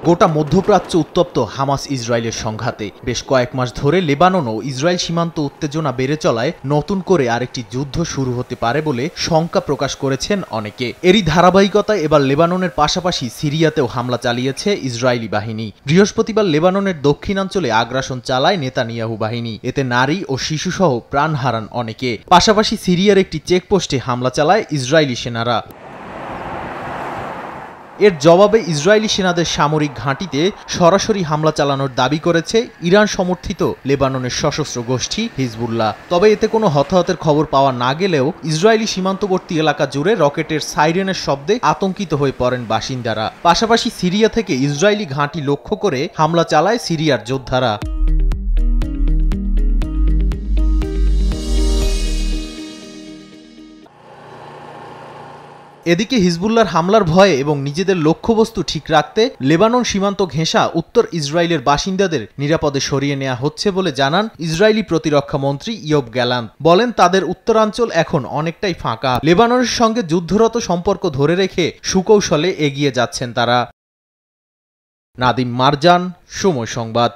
গোটা মধ্যপ্রাচ্য উত্তপ্ত হামাস ইসরায়েলের সংঘাতে বেশ কয়েক মাস ধরে লেবানন ও ইসরায়েল সীমান্ত উত্তেজনা বেড়ে চলায় নতুন করে আরেকটি যুদ্ধ শুরু হতে পারে বলে শঙ্কা প্রকাশ করেছেন অনেকে। এরই ধারাবাহিকতায় এবার লেবাননের পাশাপাশি সিরিয়াতেও হামলা চালিয়েছে ইসরায়েলি বাহিনী। বৃহস্পতিবার লেবাননের দক্ষিণাঞ্চলে আগ্রাসন চালায় নেতানিয়াহু বাহিনী। এতে নারী ও শিশুসহ প্রাণ হারান অনেকে। পাশাপাশি সিরিয়ার একটি চেকপোস্টে হামলা চালায় ইসরায়েলি সেনারা। এর জবাবে ইসরায়েলি সেনাদের সামরিক ঘাঁটিতে সরাসরি হামলা চালানোর দাবি করেছে ইরান সমর্থিত লেবাননের সশস্ত্র গোষ্ঠী হিজবুল্লাহ। তবে এতে কোনো হতাহতের খবর পাওয়া না গেলেও ইসরায়েলি সীমান্তবর্তী এলাকা জুড়ে রকেটের সাইরেনের শব্দে আতঙ্কিত হয়ে পড়েন বাসিন্দারা। পাশাপাশি সিরিয়া থেকে ইসরায়েলি ঘাঁটি লক্ষ্য করে হামলা চালায় সিরিয়ার যোদ্ধারা। এদিকে হিজবুল্লাহর হামলার ভয়ে এবং নিজেদের লক্ষ্যবস্তু ঠিক রাখতে লেবানন সীমান্ত ঘেঁষা উত্তর ইসরায়েলের বাসিন্দাদের নিরাপদে সরিয়ে নেওয়া হচ্ছে বলে জানান ইসরায়েলি প্রতিরক্ষা মন্ত্রী ইয়োব গ্যালান্ট। বলেন, তাদের উত্তরাঞ্চল এখন অনেকটাই ফাঁকা। লেবাননের সঙ্গে যুদ্ধরত সম্পর্ক ধরে রেখে সুকৌশলে এগিয়ে যাচ্ছেন তারা। নাদিম মারজান, সময় সংবাদ।